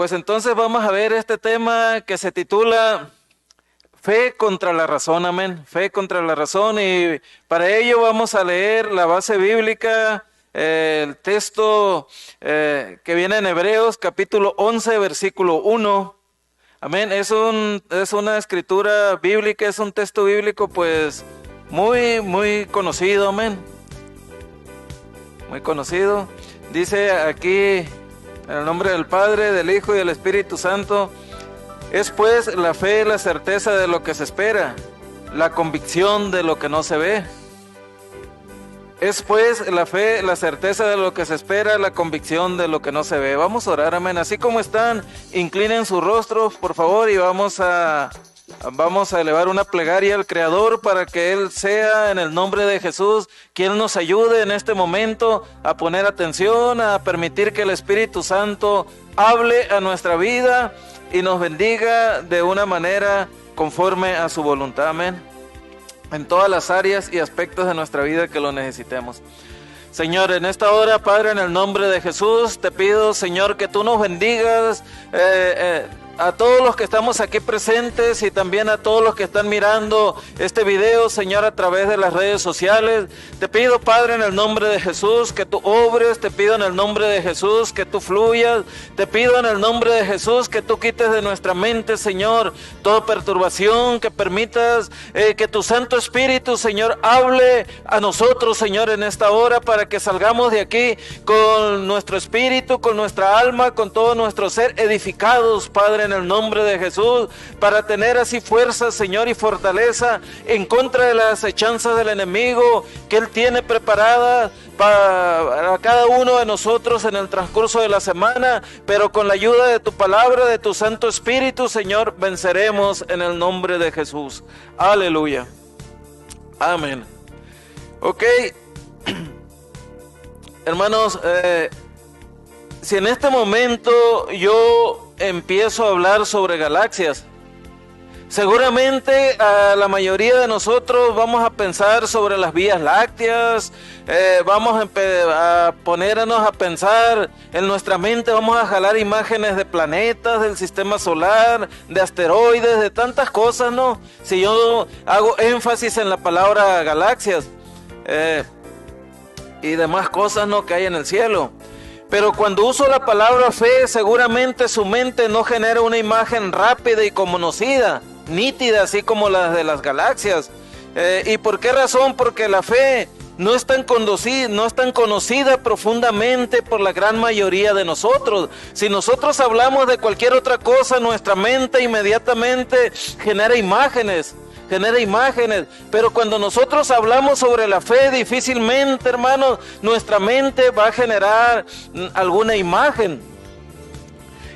pues entonces vamos a ver este tema que se titula Fe contra la razón, amén. Fe contra la razón, y para ello vamos a leer la base bíblica, el texto que viene en Hebreos capítulo 11, versículo 1. Amén. Es una escritura bíblica, es un texto bíblico pues muy conocido, amén. Muy conocido. Dice aquí, en el nombre del Padre, del Hijo y del Espíritu Santo: es pues la fe la certeza de lo que se espera, la convicción de lo que no se ve. Es pues la fe la certeza de lo que se espera, la convicción de lo que no se ve. Vamos a orar, amén. Así como están, inclinen sus rostros, por favor, y vamos a elevar una plegaria al Creador para que Él sea, en el nombre de Jesús, quien nos ayude en este momento a poner atención, a permitir que el Espíritu Santo hable a nuestra vida y nos bendiga de una manera conforme a su voluntad, amén, en todas las áreas y aspectos de nuestra vida que lo necesitemos. Señor, en esta hora, Padre, en el nombre de Jesús, te pido, Señor, que tú nos bendigas, a todos los que estamos aquí presentes y también a todos los que están mirando este video, Señor, a través de las redes sociales. Te pido, Padre, en el nombre de Jesús, que tú obres. Te pido en el nombre de Jesús que tú fluyas. Te pido en el nombre de Jesús que tú quites de nuestra mente, Señor, toda perturbación, que permitas que tu Santo Espíritu, Señor, hable a nosotros, Señor, en esta hora, para que salgamos de aquí con nuestro espíritu, con nuestra alma, con todo nuestro ser edificados, Padre, en el nombre de Jesús, para tener así fuerza, Señor, y fortaleza en contra de las acechanzas del enemigo que Él tiene preparada para cada uno de nosotros en el transcurso de la semana. Pero con la ayuda de tu palabra, de tu Santo Espíritu, Señor, venceremos en el nombre de Jesús. Aleluya. Amén. Ok. Hermanos, si en este momento yo empiezo a hablar sobre galaxias, seguramente a la mayoría de nosotros vamos a pensar sobre las vías lácteas, vamos a ponernos a pensar en nuestra mente, vamos a jalar imágenes de planetas, del sistema solar, de asteroides, de tantas cosas, ¿no? Si yo hago énfasis en la palabra galaxias y demás cosas, ¿no?, que hay en el cielo. Pero cuando uso la palabra fe, seguramente su mente no genera una imagen rápida y conocida, nítida, así como las de las galaxias. ¿Y por qué razón? Porque la fe no es tan conocida profundamente por la gran mayoría de nosotros. Si nosotros hablamos de cualquier otra cosa, nuestra mente inmediatamente genera imágenes, pero cuando nosotros hablamos sobre la fe, difícilmente, hermanos, nuestra mente va a generar alguna imagen.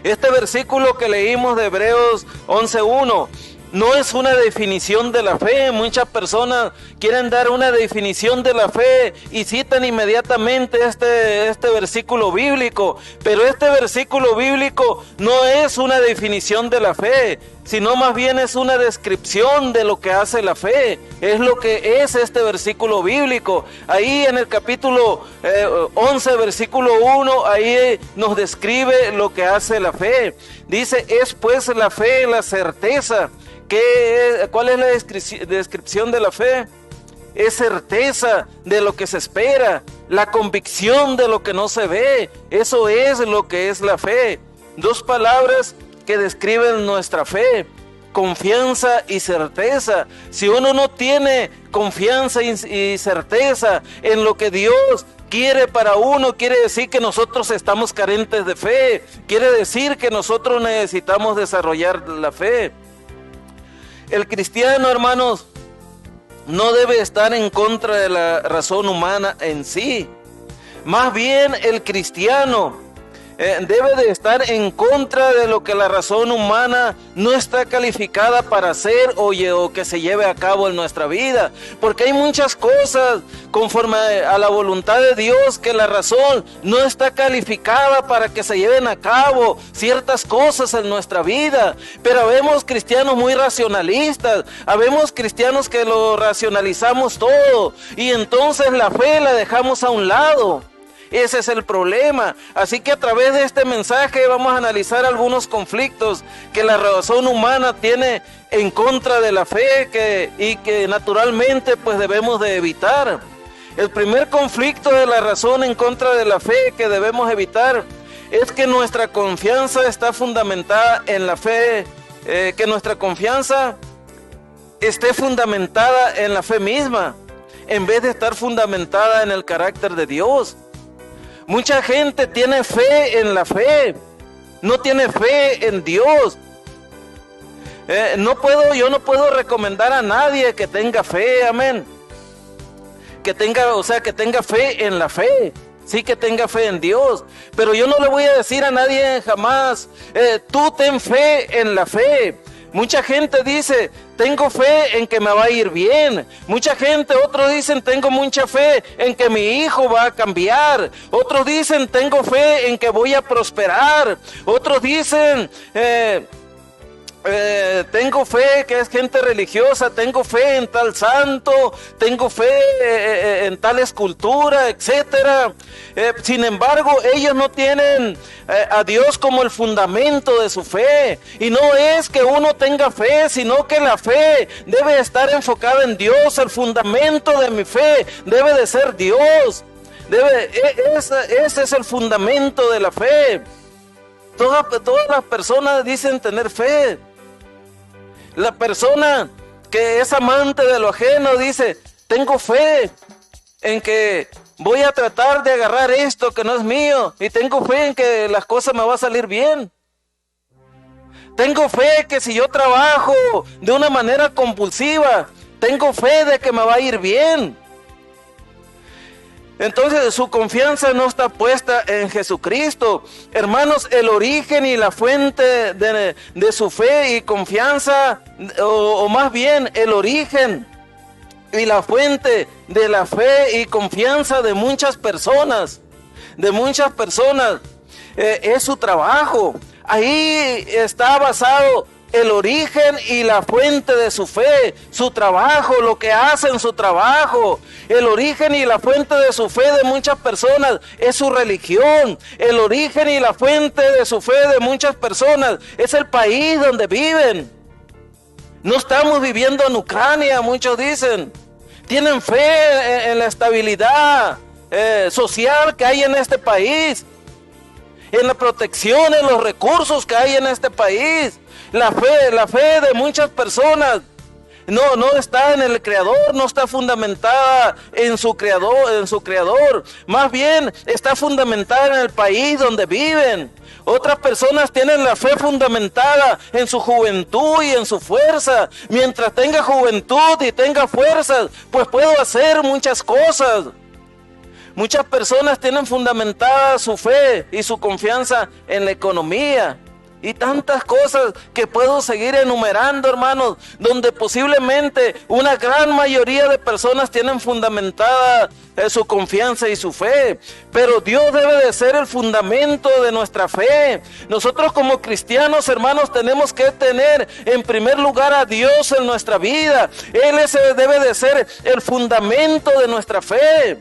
Este versículo que leímos de Hebreos 11:1 no es una definición de la fe. Muchas personas quieren dar una definición de la fe y citan inmediatamente este versículo bíblico, pero este versículo bíblico no es una definición de la fe, sino más bien es una descripción de lo que hace la fe. Es lo que es este versículo bíblico. Ahí en el capítulo 11, versículo 1, ahí nos describe lo que hace la fe. Dice: es pues la fe la certeza. ¿Cuál es la descripción de la fe? Es certeza de lo que se espera, la convicción de lo que no se ve. Eso es lo que es la fe. Dos palabras que describen nuestra fe: confianza y certeza. Si uno no tiene confianza y certeza en lo que Dios quiere para uno, quiere decir que nosotros estamos carentes de fe. Quiere decir que nosotros necesitamos desarrollar la fe. El cristiano, hermanos, no debe estar en contra de la razón humana en sí. Más bien, el cristiano debe de estar en contra de lo que la razón humana no está calificada para hacer o que se lleve a cabo en nuestra vida. Porque hay muchas cosas conforme a la voluntad de Dios que la razón no está calificada para que se lleven a cabo ciertas cosas en nuestra vida. Pero habemos cristianos muy racionalistas, habemos cristianos que lo racionalizamos todo y entonces la fe la dejamos a un lado. Ese es el problema. Así que a través de este mensaje vamos a analizar algunos conflictos que la razón humana tiene en contra de la fe y que naturalmente pues debemos de evitar. El primer conflicto de la razón en contra de la fe que debemos evitar es que nuestra confianza está fundamentada en la fe, que nuestra confianza esté fundamentada en la fe misma, en vez de estar fundamentada en el carácter de Dios. Mucha gente tiene fe en la fe, no tiene fe en Dios. Yo no puedo recomendar a nadie que tenga fe, amén. Que tenga fe en la fe. Sí, que tenga fe en Dios, pero yo no le voy a decir a nadie jamás, tú ten fe en la fe. Mucha gente dice, tengo fe en que me va a ir bien. Mucha gente, otros dicen, tengo mucha fe en que mi hijo va a cambiar. Otros dicen, tengo fe en que voy a prosperar. Otros dicen, tengo fe, que es gente religiosa, tengo fe en tal santo, tengo fe en tal escultura, etcétera. Sin embargo, ellos no tienen a Dios como el fundamento de su fe. Y no es que uno tenga fe, sino que la fe debe estar enfocada en Dios. El fundamento de mi fe debe de ser Dios. Ese es el fundamento de la fe. Todas las personas dicen tener fe. La persona que es amante de lo ajeno dice, tengo fe en que voy a tratar de agarrar esto que no es mío, y tengo fe en que las cosas me van a salir bien. Tengo fe que si yo trabajo de una manera compulsiva, tengo fe de que me va a ir bien. Entonces su confianza no está puesta en Jesucristo. Hermanos, el origen y la fuente de su fe y confianza, o más bien el origen y la fuente de la fe y confianza de muchas personas, es su trabajo. Ahí está basado el origen y la fuente de su fe, su trabajo, lo que hacen su trabajo. El origen y la fuente de su fe de muchas personas es su religión. El origen y la fuente de su fe de muchas personas es el país donde viven. No estamos viviendo en Ucrania, muchos dicen. Tienen fe en la estabilidad social que hay en este país, en la protección, en los recursos que hay en este país. La fe de muchas personas no está en el Creador, no está fundamentada en su Creador, más bien está fundamentada en el país donde viven. Otras personas tienen la fe fundamentada en su juventud y en su fuerza. Mientras tenga juventud y tenga fuerzas, pues puedo hacer muchas cosas. Muchas personas tienen fundamentada su fe y su confianza en la economía. Y tantas cosas que puedo seguir enumerando, hermanos, donde posiblemente una gran mayoría de personas tienen fundamentada su confianza y su fe. Pero Dios debe de ser el fundamento de nuestra fe. Nosotros como cristianos, hermanos, tenemos que tener en primer lugar a Dios en nuestra vida. Él debe de ser el fundamento de nuestra fe.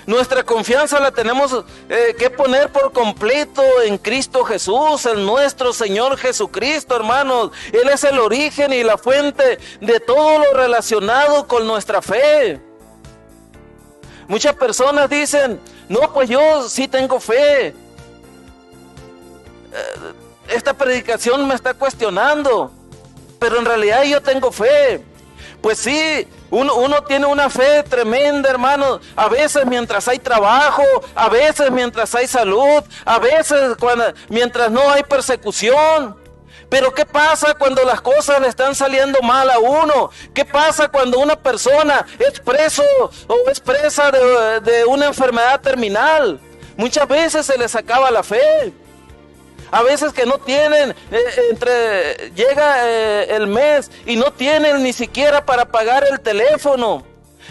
Nuestra confianza la tenemos que poner por completo en Cristo Jesús, en nuestro Señor Jesucristo, hermanos. Él es el origen y la fuente de todo lo relacionado con nuestra fe. Muchas personas dicen, no, pues yo sí tengo fe. Esta predicación me está cuestionando, pero en realidad yo tengo fe. Pues sí, uno tiene una fe tremenda, hermano. A veces mientras hay trabajo, a veces mientras hay salud, a veces mientras no hay persecución. Pero ¿qué pasa cuando las cosas le están saliendo mal a uno? ¿Qué pasa cuando una persona es preso o es presa de una enfermedad terminal? Muchas veces se les acaba la fe. A veces que no tienen, llega el mes y no tienen ni siquiera para pagar el teléfono.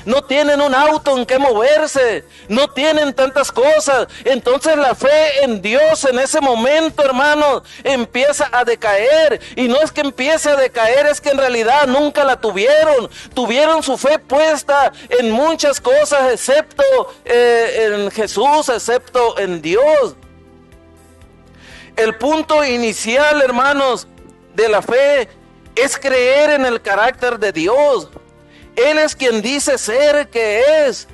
no tienen un auto en que moverse, no tienen tantas cosas. Entonces la fe en Dios en ese momento, hermanos, empieza a decaer. Y no es que empiece a decaer, es que en realidad nunca la tuvieron. Tuvieron su fe puesta en muchas cosas, excepto en Jesús, excepto en Dios. El punto inicial, hermanos, de la fe es creer en el carácter de Dios. Él es quien dice ser que es.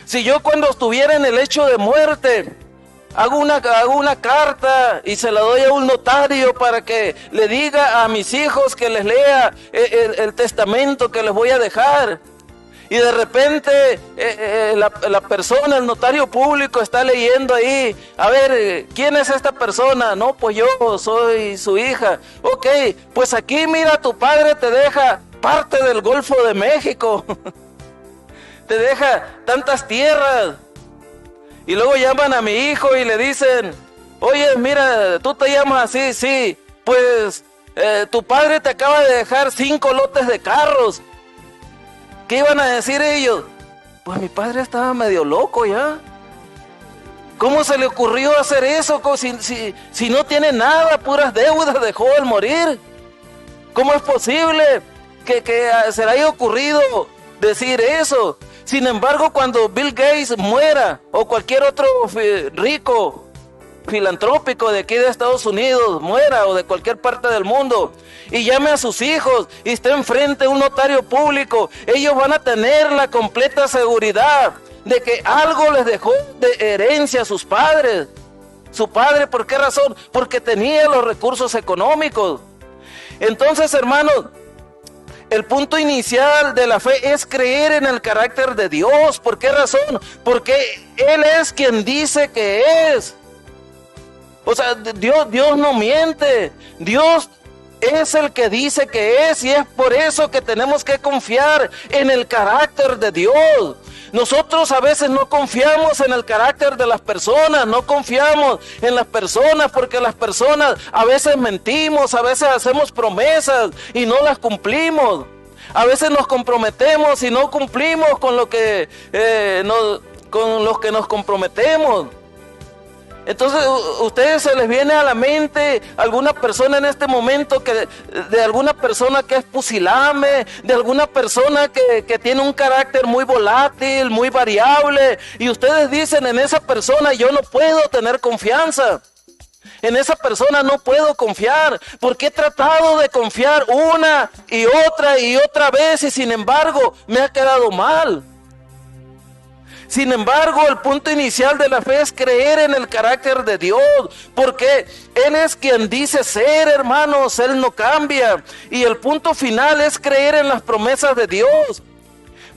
Si yo cuando estuviera en el lecho de muerte, hago una carta y se la doy a un notario para que le diga a mis hijos que les lea el testamento que les voy a dejar. Y de repente la persona, el notario público está leyendo ahí, a ver, ¿quién es esta persona? No, pues yo soy su hija. Ok, pues aquí mira, tu padre te deja parte del Golfo de México. Te deja tantas tierras. Y luego llaman a mi hijo y le dicen, oye, mira, tú te llamas así, sí, pues tu padre te acaba de dejar 5 lotes de carros. ¿Qué iban a decir ellos? Pues mi padre estaba medio loco ya. ¿Cómo se le ocurrió hacer eso? Si no tiene nada, puras deudas, dejó al morir. ¿Cómo es posible que se le haya ocurrido decir eso? Sin embargo, cuando Bill Gates muera, o cualquier otro rico filantrópico de aquí de Estados Unidos muera, o de cualquier parte del mundo, y llame a sus hijos y esté enfrente de un notario público, ellos van a tener la completa seguridad de que algo les dejó de herencia a sus padres. Su padre, ¿por qué razón? Porque tenía los recursos económicos. Entonces, hermanos, el punto inicial de la fe es creer en el carácter de Dios. ¿Por qué razón? Porque Él es quien dice que es. O sea, Dios no miente. Dios es el que dice que es, y es por eso que tenemos que confiar en el carácter de Dios. Nosotros a veces no confiamos en el carácter de las personas, no confiamos en las personas porque las personas a veces mentimos, a veces hacemos promesas y no las cumplimos. A veces nos comprometemos y no cumplimos con lo que nos comprometemos. Entonces, a ustedes se les viene a la mente alguna persona en este momento de alguna persona que es pusilánime, de alguna persona que tiene un carácter muy volátil, muy variable, y ustedes dicen, en esa persona yo no puedo tener confianza. En esa persona no puedo confiar, porque he tratado de confiar una y otra vez, y sin embargo me ha quedado mal. Sin embargo, el punto inicial de la fe es creer en el carácter de Dios, porque Él es quien dice ser, hermanos, Él no cambia. Y el punto final es creer en las promesas de Dios,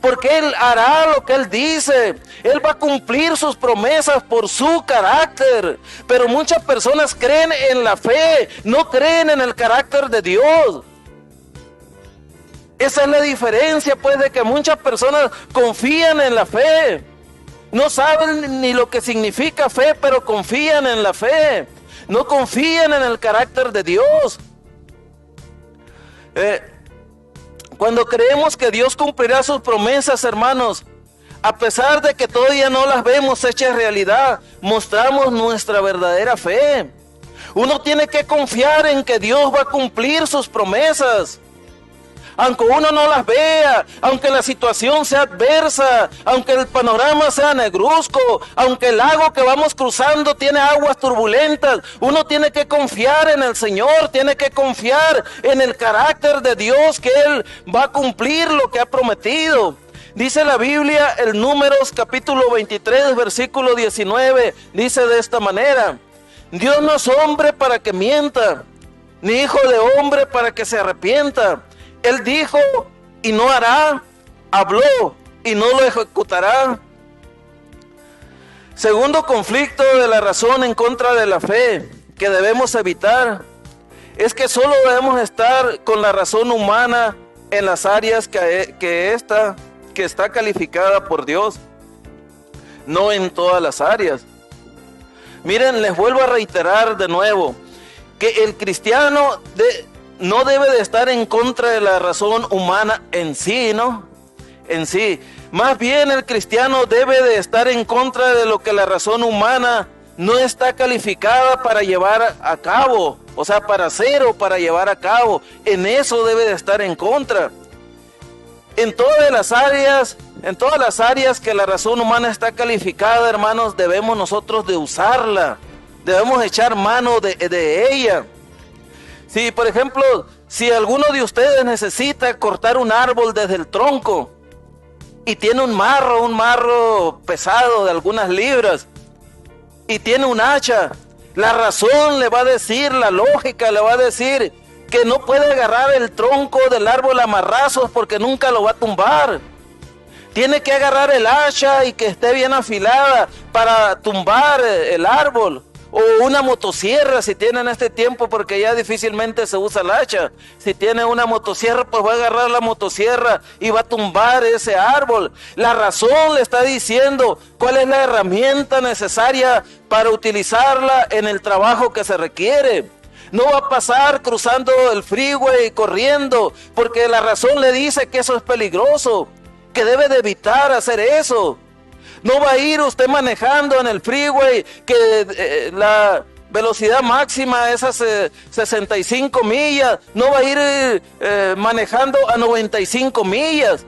porque Él hará lo que Él dice. Él va a cumplir sus promesas por su carácter. Pero muchas personas creen en la fe, no creen en el carácter de Dios. Esa es la diferencia, pues, de que muchas personas confían en la fe. No saben ni lo que significa fe, pero confían en la fe. No confían en el carácter de Dios. Cuando creemos que Dios cumplirá sus promesas, hermanos, a pesar de que todavía no las vemos hechas realidad, mostramos nuestra verdadera fe. Uno tiene que confiar en que Dios va a cumplir sus promesas. Aunque uno no las vea, aunque la situación sea adversa, aunque el panorama sea negruzco, aunque el lago que vamos cruzando tiene aguas turbulentas, uno tiene que confiar en el Señor, tiene que confiar en el carácter de Dios, que Él va a cumplir lo que ha prometido. Dice la Biblia, el Números capítulo 23, versículo 19, dice de esta manera: Dios no es hombre para que mienta, ni hijo de hombre para que se arrepienta. Él dijo y no hará, habló y no lo ejecutará. Segundo conflicto de la razón en contra de la fe que debemos evitar es que solo debemos estar con la razón humana en las áreas que está calificada por Dios, no en todas las áreas. Miren, les vuelvo a reiterar de nuevo que el cristiano no debe de estar en contra de la razón humana en sí, ¿no? en sí. Más bien el cristiano debe de estar en contra de lo que la razón humana no está calificada para llevar a cabo, o sea, para hacer o para llevar a cabo. En eso debe de estar en contra. En todas las áreas que la razón humana está calificada, hermanos, debemos nosotros de usarla, debemos echar mano de ella. Si, por ejemplo, si alguno de ustedes necesita cortar un árbol desde el tronco y tiene un marro pesado de algunas libras y tiene un hacha, la razón le va a decir, la lógica le va a decir que no puede agarrar el tronco del árbol a marrazos porque nunca lo va a tumbar. Tiene que agarrar el hacha y que esté bien afilada para tumbar el árbol. O una motosierra si tiene en este tiempo, porque ya difícilmente se usa el hacha. Si tiene una motosierra, pues va a agarrar la motosierra y va a tumbar ese árbol. La razón le está diciendo cuál es la herramienta necesaria para utilizarla en el trabajo que se requiere. No va a pasar cruzando el freeway corriendo, porque la razón le dice que eso es peligroso, que debe de evitar hacer eso. No va a ir usted manejando en el freeway que la velocidad máxima es a 65 millas. No va a ir manejando a 95 millas.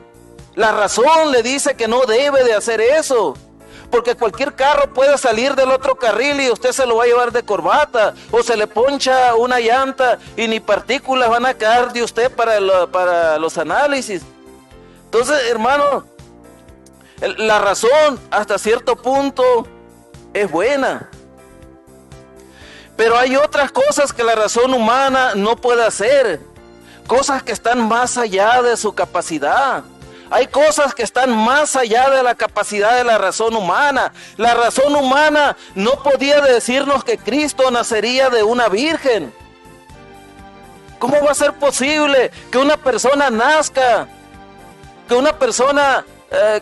La razón le dice que no debe de hacer eso. Porque cualquier carro puede salir del otro carril y usted se lo va a llevar de corbata. O se le poncha una llanta y ni partículas van a caer de usted para los análisis. Entonces, hermano, la razón hasta cierto punto es buena, pero hay otras cosas que la razón humana no puede hacer, cosas que están más allá de su capacidad. Hay cosas que están más allá de la capacidad de la razón humana. La razón humana no podía decirnos que Cristo nacería de una virgen. ¿Cómo va a ser posible que una persona nazca,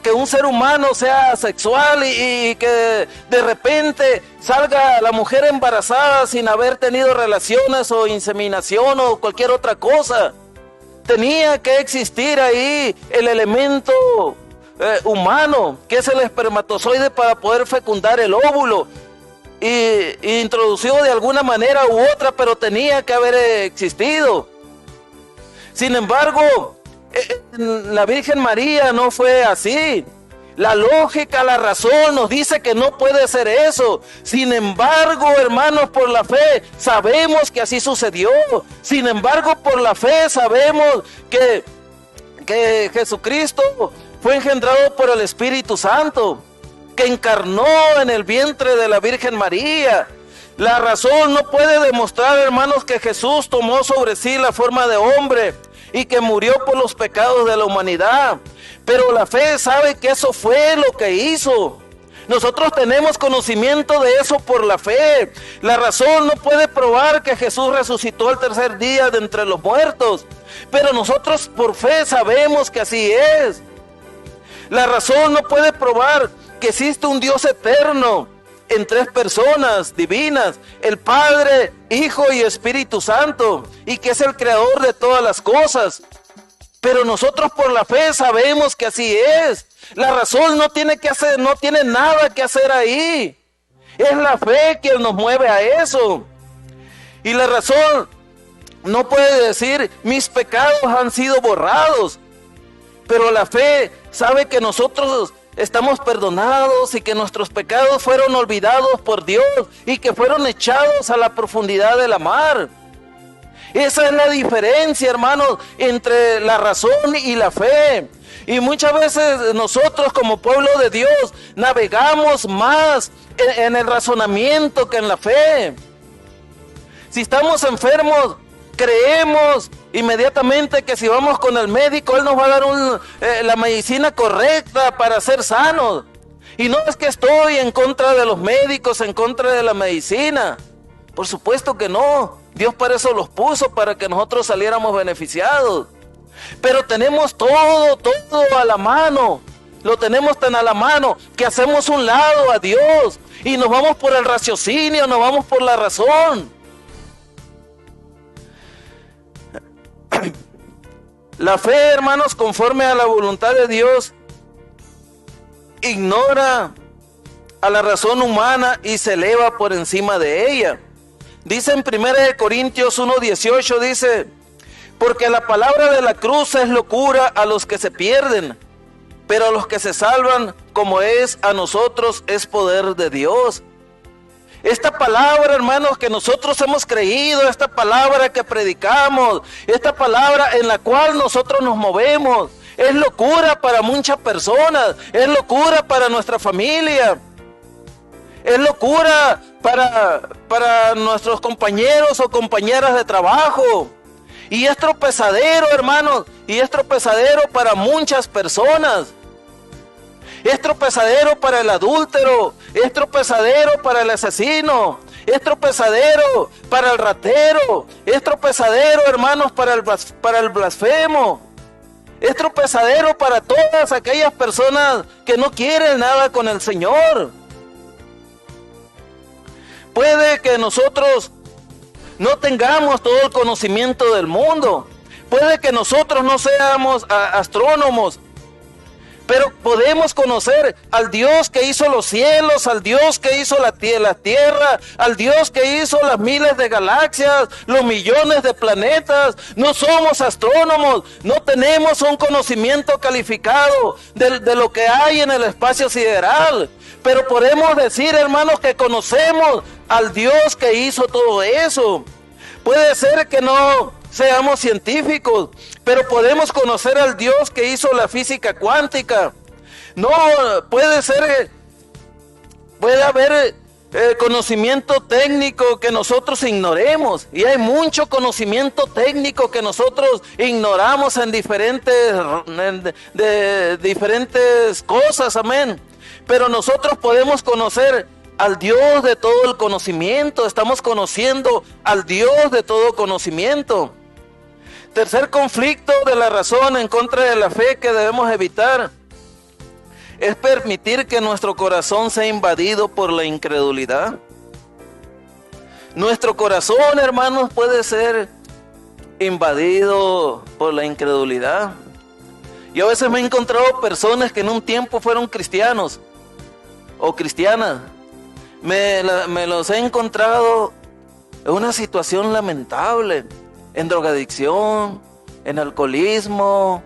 que un ser humano sea sexual y que de repente salga la mujer embarazada sin haber tenido relaciones o inseminación o cualquier otra cosa? Tenía que existir ahí el elemento humano, que es el espermatozoide, para poder fecundar el óvulo y introducido de alguna manera u otra, pero tenía que haber existido. Sin embargo, la Virgen María no fue así. La lógica, la razón nos dice que no puede ser eso. Sin embargo, hermanos, por la fe sabemos que así sucedió. Sin embargo, por la fe sabemos que Jesucristo fue engendrado por el Espíritu Santo, que encarnó en el vientre de la Virgen María. La razón no puede demostrar, hermanos, que Jesús tomó sobre sí la forma de hombre y que murió por los pecados de la humanidad. Pero la fe sabe que eso fue lo que hizo. Nosotros tenemos conocimiento de eso por la fe. La razón no puede probar que Jesús resucitó al tercer día de entre los muertos, pero nosotros por fe sabemos que así es. La razón no puede probar que existe un Dios eterno en tres personas divinas, el Padre, Hijo y Espíritu Santo, y que es el creador de todas las cosas. Pero nosotros por la fe sabemos que así es. La razón no tiene nada que hacer ahí. Es la fe quien nos mueve a eso. Y la razón no puede decir, mis pecados han sido borrados. Pero la fe sabe que nosotros estamos perdonados y que nuestros pecados fueron olvidados por Dios y que fueron echados a la profundidad de la mar. Esa es la diferencia, hermanos, entre la razón y la fe. Y muchas veces nosotros como pueblo de Dios navegamos más en el razonamiento que en la fe. Si estamos enfermos, creemos inmediatamente que si vamos con el médico, él nos va a dar la medicina correcta para ser sanos. Y no es que estoy en contra de los médicos, en contra de la medicina. Por supuesto que no. Dios para eso los puso, para que nosotros saliéramos beneficiados. Pero tenemos todo a la mano. Lo tenemos tan a la mano que hacemos un lado a Dios y nos vamos por el raciocinio, nos vamos por la razón. La fe, hermanos, conforme a la voluntad de Dios, ignora a la razón humana y se eleva por encima de ella. Dice en 1 Corintios 1:18, dice, porque la palabra de la cruz es locura a los que se pierden, pero a los que se salvan, como es a nosotros, es poder de Dios. Esta palabra, hermanos, que nosotros hemos creído, esta palabra que predicamos, esta palabra en la cual nosotros nos movemos, es locura para muchas personas, es locura para nuestra familia, es locura para nuestros compañeros o compañeras de trabajo. Y es tropezadero, hermanos, y es tropezadero para muchas personas. Es tropezadero para el adúltero, es tropezadero para el asesino, es tropezadero para el ratero, es tropezadero, hermanos, para el blasfemo. Es tropezadero para todas aquellas personas que no quieren nada con el Señor. Puede que nosotros no tengamos todo el conocimiento del mundo. Puede que nosotros no seamos astrónomos, pero podemos conocer al Dios que hizo los cielos, al Dios que hizo la tierra, al Dios que hizo las miles de galaxias, los millones de planetas. No somos astrónomos, no tenemos un conocimiento calificado de lo que hay en el espacio sideral, pero podemos decir, hermanos, que conocemos al Dios que hizo todo eso. Puede ser que no seamos científicos, pero podemos conocer al Dios que hizo la física cuántica. No, puede haber conocimiento técnico que nosotros ignoremos, y hay mucho conocimiento técnico que nosotros ignoramos en diferentes cosas, amén. Pero nosotros podemos conocer al Dios de todo el conocimiento, estamos conociendo al Dios de todo conocimiento. Tercer conflicto de la razón en contra de la fe que debemos evitar es permitir que nuestro corazón sea invadido por la incredulidad. Nuestro corazón, hermanos, puede ser invadido por la incredulidad. Yo a veces me he encontrado personas que en un tiempo fueron cristianos o cristianas. Me los he encontrado en una situación lamentable, en drogadicción, en alcoholismo,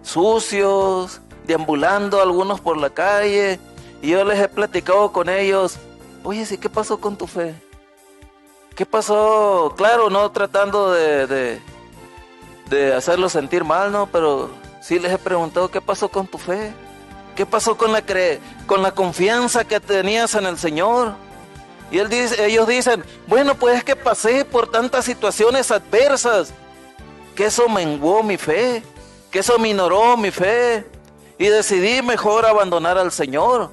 sucios, deambulando algunos por la calle, y yo les he platicado con ellos, oye, ¿sí qué pasó con tu fe? ¿Qué pasó? Claro, no tratando de hacerlos sentir mal, ¿no? Pero sí les he preguntado, ¿qué pasó con tu fe? ¿Qué pasó con la confianza que tenías en el Señor? Y ellos dicen, bueno, pues es que pasé por tantas situaciones adversas, que eso menguó mi fe, que eso minoró mi fe, y decidí mejor abandonar al Señor.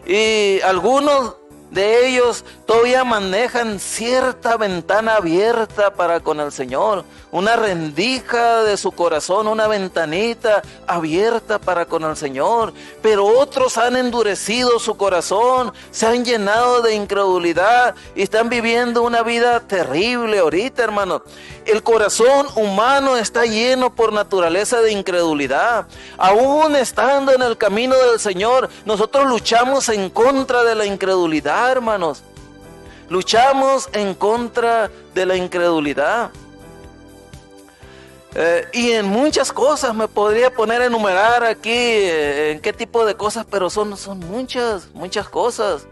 Y algunos de ellos todavía manejan cierta ventana abierta para con el Señor, una rendija de su corazón, una ventanita abierta para con el Señor, pero otros han endurecido su corazón, se han llenado de incredulidad y están viviendo una vida terrible ahorita, hermano. El corazón humano está lleno por naturaleza de incredulidad. Aún estando en el camino del Señor, nosotros luchamos en contra de la incredulidad, hermanos. Luchamos en contra de la incredulidad. Y en muchas cosas me podría poner a enumerar aquí en qué tipo de cosas, pero son muchas cosas.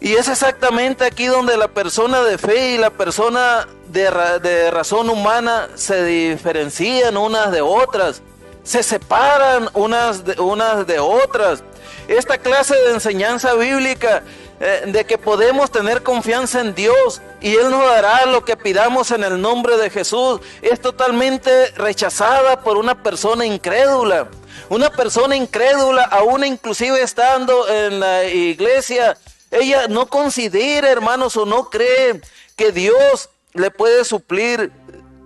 Y es exactamente aquí donde la persona de fe y la persona de razón humana se diferencian unas de otras, se separan unas de otras. Esta clase de enseñanza bíblica de que podemos tener confianza en Dios y Él nos dará lo que pidamos en el nombre de Jesús, es totalmente rechazada por una persona incrédula. Una persona incrédula, aún inclusive estando en la iglesia, ella no considera, hermanos, o no cree que Dios le puede suplir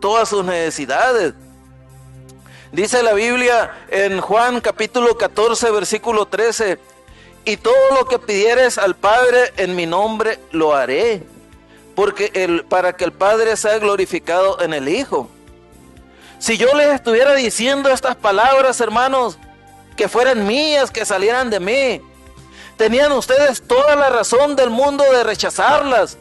todas sus necesidades. Dice la Biblia en Juan capítulo 14, versículo 13, y todo lo que pidieres al Padre en mi nombre lo haré, para que el Padre sea glorificado en el Hijo. Si yo les estuviera diciendo estas palabras, hermanos, que fueran mías, que salieran de mí, tenían ustedes toda la razón del mundo de rechazarlas.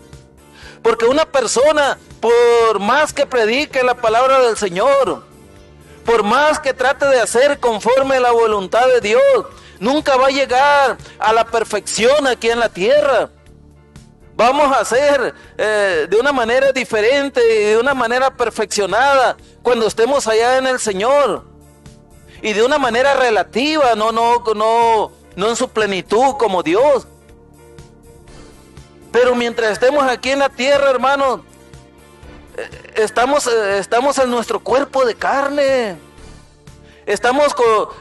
Porque una persona, por más que predique la palabra del Señor, por más que trate de hacer conforme a la voluntad de Dios, nunca va a llegar a la perfección aquí en la tierra. Vamos a hacer de una manera diferente y de una manera perfeccionada cuando estemos allá en el Señor. Y de una manera relativa, no en su plenitud como Dios. Pero mientras estemos aquí en la tierra, hermanos, estamos en nuestro cuerpo de carne. Estamos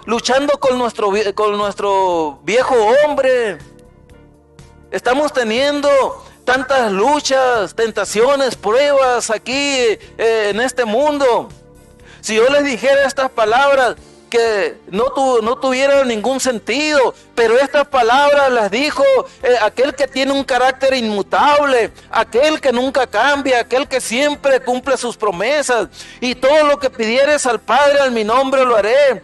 luchando con nuestro viejo hombre. Estamos teniendo tantas luchas, tentaciones, pruebas aquí en este mundo. Si yo les dijera estas palabras que no tuvieran ningún sentido, pero estas palabras las dijo aquel que tiene un carácter inmutable, aquel que nunca cambia, aquel que siempre cumple sus promesas, y todo lo que pidieres al Padre en mi nombre lo haré,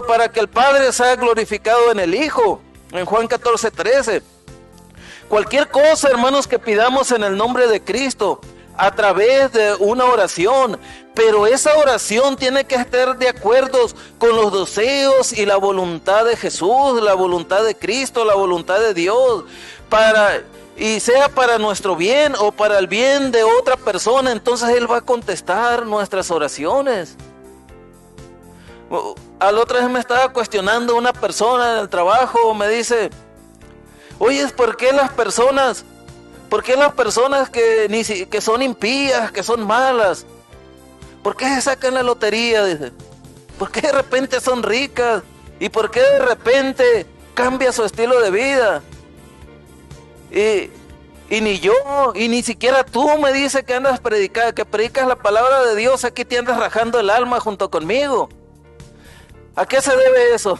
para que el Padre sea glorificado en el Hijo, en Juan 14:13. Cualquier cosa, hermanos, que pidamos en el nombre de Cristo, a través de una oración, pero esa oración tiene que estar de acuerdo con los deseos y la voluntad de Jesús, la voluntad de Cristo, la voluntad de Dios, y sea para nuestro bien o para el bien de otra persona. Entonces Él va a contestar nuestras oraciones. A la otra vez me estaba cuestionando una persona en el trabajo, me dice: oye, ¿por qué las personas que son impías, que son malas, por qué se sacan la lotería? Dice, ¿por qué de repente son ricas? ¿Y por qué de repente cambia su estilo de vida? Y ni yo, y ni siquiera tú, me dice, que andas que predicas la palabra de Dios, aquí te andas rajando el alma junto conmigo. ¿A qué se debe eso?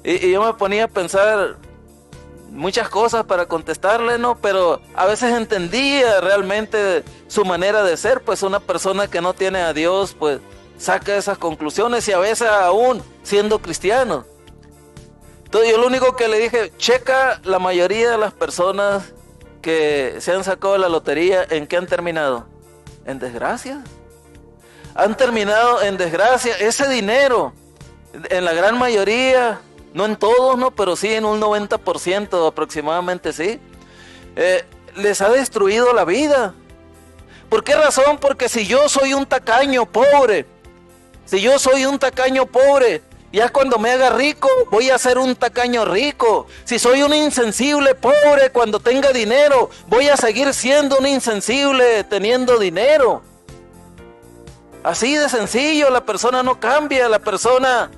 Y yo me ponía a pensar muchas cosas para contestarle, ¿no? Pero a veces entendía realmente su manera de ser. Pues una persona que no tiene a Dios, pues saca esas conclusiones, y a veces aún siendo cristiano. Entonces yo lo único que le dije: checa la mayoría de las personas que se han sacado de la lotería, ¿en qué han terminado? En desgracia. Han terminado en desgracia. Ese dinero, en la gran mayoría, no en todos, no, pero sí en un 90% aproximadamente, sí, les ha destruido la vida. ¿Por qué razón? Porque si yo soy un tacaño pobre, ya cuando me haga rico, voy a ser un tacaño rico. Si soy un insensible pobre, cuando tenga dinero, voy a seguir siendo un insensible teniendo dinero. Así de sencillo, la persona no cambia, la persona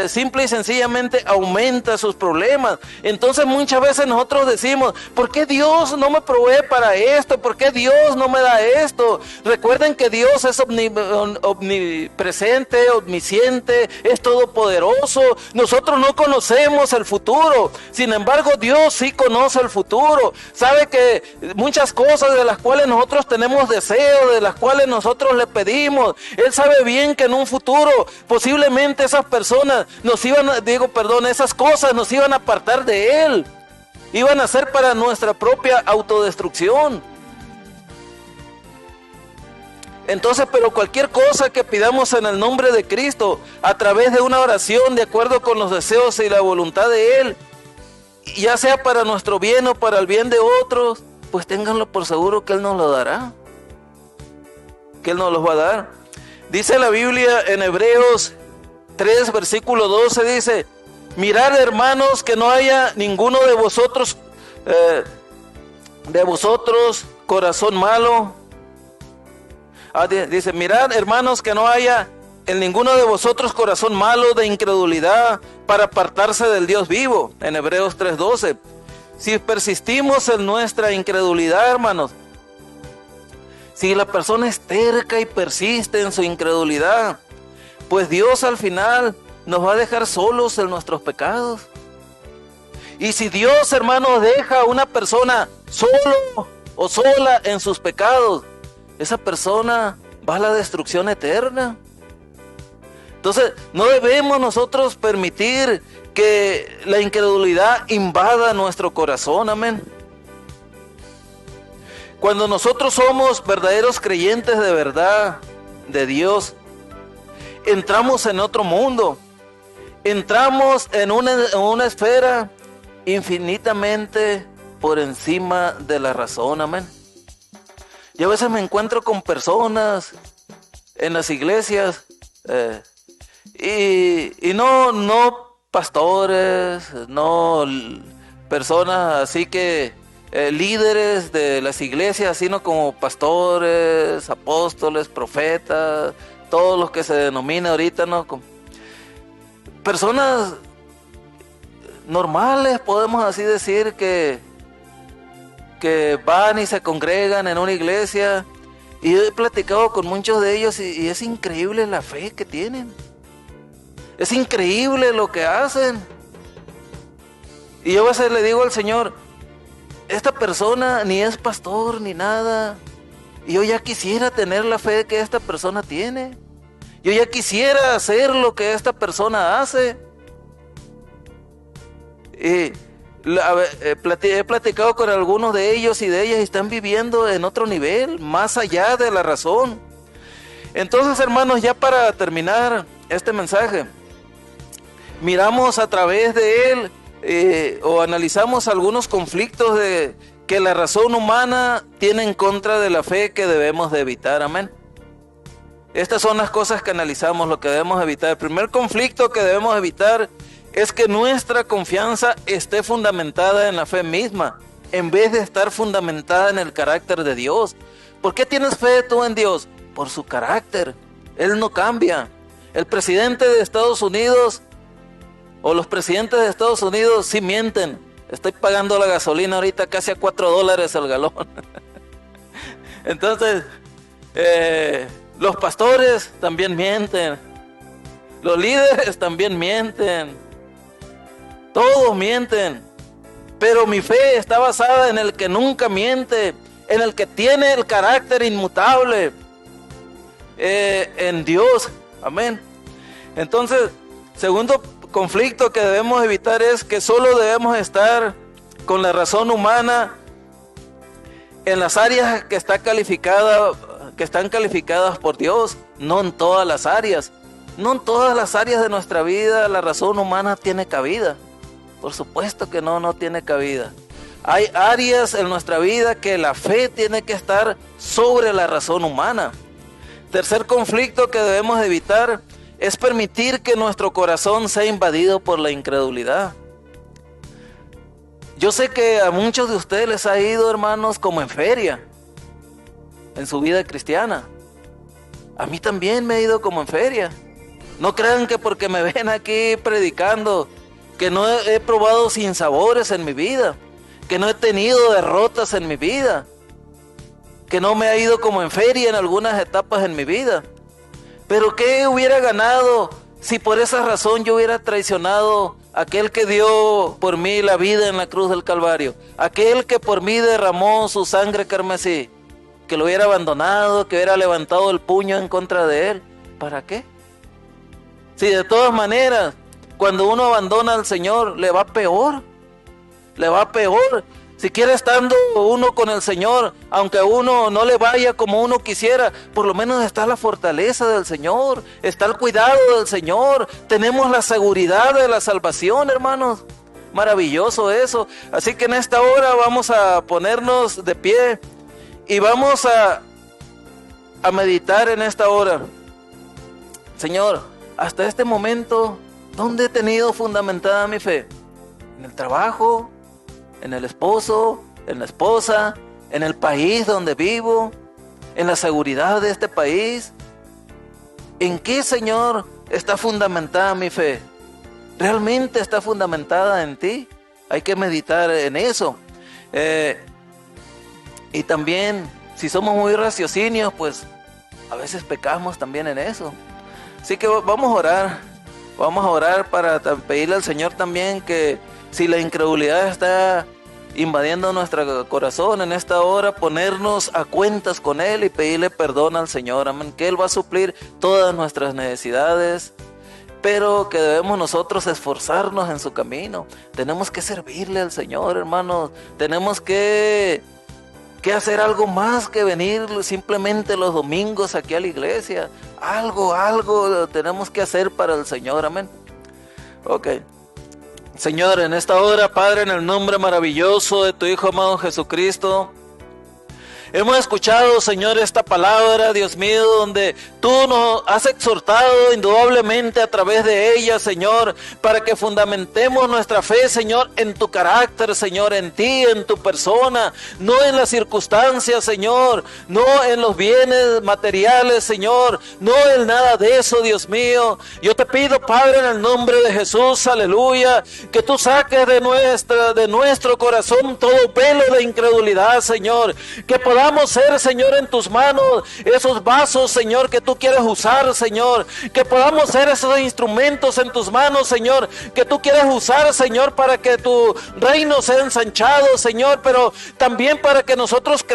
simple y sencillamente aumenta sus problemas. Entonces muchas veces nosotros decimos: ¿por qué Dios no me provee para esto? ¿Por qué Dios no me da esto? Recuerden que Dios es omnipresente, omnisciente, es todopoderoso. Nosotros no conocemos el futuro, sin embargo Dios sí conoce el futuro. Sabe que muchas cosas de las cuales nosotros tenemos deseo, de las cuales nosotros le pedimos, Él sabe bien que en un futuro posiblemente esas personas esas cosas nos iban a apartar de Él, iban a ser para nuestra propia autodestrucción. Entonces, pero cualquier cosa que pidamos en el nombre de Cristo, a través de una oración de acuerdo con los deseos y la voluntad de Él, ya sea para nuestro bien o para el bien de otros, pues ténganlo por seguro que Él nos lo dará, que Él nos los va a dar. Dice la Biblia en Hebreos 3, versículo 12, dice: mirad, hermanos, que no haya ninguno de vosotros corazón malo. Dice: mirad, hermanos, que no haya en ninguno de vosotros corazón malo de incredulidad para apartarse del Dios vivo. En Hebreos 3:12. Si persistimos en nuestra incredulidad, hermanos, si la persona es terca y persiste en su incredulidad, pues Dios al final nos va a dejar solos en nuestros pecados. Y si Dios, hermanos, deja a una persona solo o sola en sus pecados, esa persona va a la destrucción eterna. Entonces, no debemos nosotros permitir que la incredulidad invada nuestro corazón, amén. Cuando nosotros somos verdaderos creyentes de verdad, de Dios, entramos en otro mundo, entramos en una esfera infinitamente por encima de la razón, amén. Yo a veces me encuentro con personas en las iglesias, y no pastores, no personas así que líderes de las iglesias, sino como pastores, apóstoles, profetas, todos los que se denomina ahorita, ¿no? Personas normales, podemos así decir, que van y se congregan en una iglesia, y he platicado con muchos de ellos y es increíble la fe que tienen. Es increíble lo que hacen. Y yo a veces le digo al Señor, esta persona ni es pastor ni nada. Y yo ya quisiera tener la fe que esta persona tiene. Yo ya quisiera hacer lo que esta persona hace. Y he platicado con algunos de ellos y de ellas y están viviendo en otro nivel, más allá de la razón. Entonces, hermanos, ya para terminar este mensaje, miramos a través de él o analizamos algunos conflictos que la razón humana tiene en contra de la fe que debemos de evitar, amén. Estas son las cosas que analizamos, lo que debemos evitar. El primer conflicto que debemos evitar es que nuestra confianza esté fundamentada en la fe misma, en vez de estar fundamentada en el carácter de Dios. ¿Por qué tienes fe tú en Dios? Por su carácter. Él no cambia. El presidente de Estados Unidos o los presidentes de Estados Unidos sí mienten. Estoy pagando la gasolina ahorita casi a $4 el galón. Entonces, los pastores también mienten. Los líderes también mienten. Todos mienten. Pero mi fe está basada en el que nunca miente, en el que tiene el carácter inmutable, en Dios. Amén. Entonces, segundo conflicto que debemos evitar es que solo debemos estar con la razón humana en las áreas que están calificadas por Dios, no en todas las áreas. No en todas las áreas de nuestra vida la razón humana tiene cabida. Por supuesto que no tiene cabida. Hay áreas en nuestra vida que la fe tiene que estar sobre la razón humana. Tercer conflicto que debemos evitar es permitir que nuestro corazón sea invadido por la incredulidad. Yo sé que a muchos de ustedes les ha ido, hermanos, como en feria, en su vida cristiana. A mí también me ha ido como en feria. No crean que porque me ven aquí predicando, que no he probado sinsabores en mi vida, que no he tenido derrotas en mi vida, que no me ha ido como en feria en algunas etapas en mi vida. Pero ¿qué hubiera ganado si por esa razón yo hubiera traicionado a aquel que dio por mí la vida en la cruz del Calvario? Aquel que por mí derramó su sangre carmesí, que lo hubiera abandonado, que hubiera levantado el puño en contra de él. ¿Para qué? Si de todas maneras, cuando uno abandona al Señor, le va peor. Le va peor. Siquiera estando uno con el Señor, aunque a uno no le vaya como uno quisiera, por lo menos está la fortaleza del Señor, está el cuidado del Señor, tenemos la seguridad de la salvación, hermanos. Maravilloso eso. Así que en esta hora vamos a ponernos de pie y vamos a meditar en esta hora. Señor, hasta este momento, ¿dónde he tenido fundamentada mi fe? ¿En el trabajo? ¿En el esposo? ¿En la esposa? ¿En el país donde vivo? ¿En la seguridad de este país? ¿En qué, Señor, está fundamentada mi fe? ¿Realmente está fundamentada en ti? Hay que meditar en eso. Y también, si somos muy raciocinios, pues a veces pecamos también en eso. Así que vamos a orar para pedirle al Señor también que si la incredulidad está invadiendo nuestro corazón en esta hora, ponernos a cuentas con Él y pedirle perdón al Señor, amén, que Él va a suplir todas nuestras necesidades, pero que debemos nosotros esforzarnos en su camino. Tenemos que servirle al Señor, hermanos. Tenemos que hacer algo más que venir simplemente los domingos aquí a la iglesia. Algo tenemos que hacer para el Señor, amén. Ok. Señor, en esta hora, Padre, en el nombre maravilloso de tu Hijo amado Jesucristo, hemos escuchado, Señor, esta palabra, Dios mío, donde tú nos has exhortado indudablemente a través de ella, Señor, para que fundamentemos nuestra fe, Señor, en tu carácter, Señor, en ti, en tu persona, no en las circunstancias, Señor, no en los bienes materiales, Señor, no en nada de eso, Dios mío. Yo te pido, Padre, en el nombre de Jesús, aleluya, que tú saques de nuestro corazón todo velo de incredulidad, Señor, que podamos ser, Señor, en tus manos esos vasos, Señor, que tú quieres usar, Señor, que podamos ser esos instrumentos en tus manos, Señor, que tú quieres usar, Señor, para que tu reino sea ensanchado, Señor, pero también para que nosotros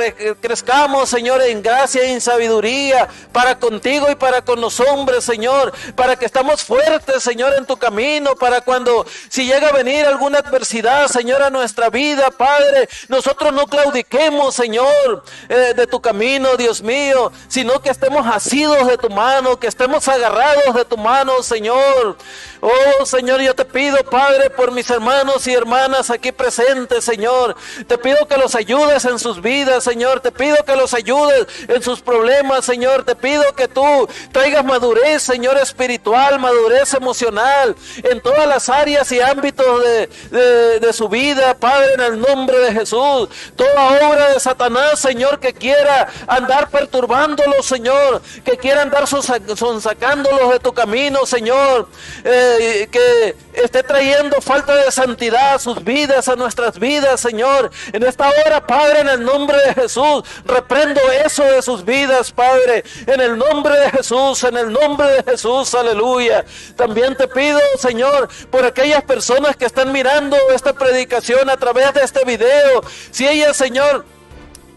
crezcamos, Señor, en gracia y en sabiduría, para contigo y para con los hombres, Señor, para que estamos fuertes, Señor, en tu camino, para cuando, si llega a venir alguna adversidad, Señor, a nuestra vida, Padre, nosotros no claudiquemos, Señor, de tu camino, Dios mío, sino que estemos asidos de tu mano, que estemos agarrados de tu mano, Señor. Oh, Señor, yo te pido, Padre, por mis hermanos y hermanas aquí presentes, Señor. Te pido que los ayudes en sus vidas, Señor. Te pido que los ayudes en sus problemas, Señor. Te pido que tú traigas madurez, Señor, espiritual, madurez emocional, en todas las áreas y ámbitos de su vida, Padre, en el nombre de Jesús. Toda obra de Satanás, Señor, que quiera andar perturbándolos, Señor, que quiera andar sacándolos de tu camino, Señor, que esté trayendo falta de santidad a sus vidas, a nuestras vidas, Señor. En esta hora, Padre, en el nombre de Jesús, reprendo eso de sus vidas, Padre, en el nombre de Jesús, en el nombre de Jesús, aleluya. También te pido, Señor, por aquellas personas que están mirando esta predicación a través de este video, si ellas, Señor,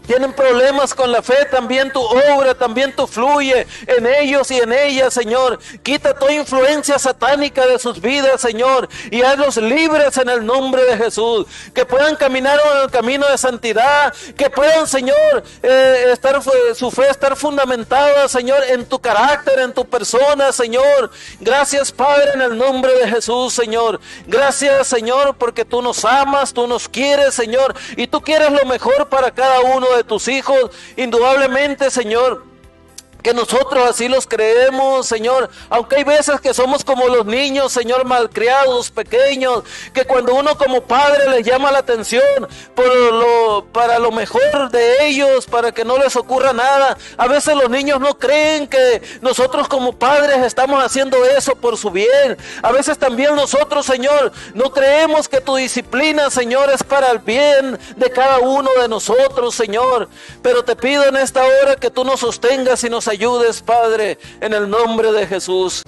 tienen problemas con la fe, también tu obra, también tu fluye en ellos y en ellas, Señor. Quita toda influencia satánica de sus vidas, Señor, y hazlos libres en el nombre de Jesús. Que puedan caminar en el camino de santidad, que puedan, Señor, su fe estar fundamentada, Señor, en tu carácter, en tu persona, Señor. Gracias, Padre, en el nombre de Jesús, Señor. Gracias, Señor, porque tú nos amas, tú nos quieres, Señor, y tú quieres lo mejor para cada uno de tus hijos, indudablemente, Señor, que nosotros así los creemos, Señor, aunque hay veces que somos como los niños, Señor, malcriados, pequeños, que cuando uno como padre les llama la atención para lo mejor de ellos, para que no les ocurra nada, a veces los niños no creen que nosotros como padres estamos haciendo eso por su bien. A veces también nosotros, Señor, no creemos que tu disciplina, Señor, es para el bien de cada uno de nosotros, Señor, pero te pido en esta hora que tú nos sostengas y nos ayudes, Padre, en el nombre de Jesús.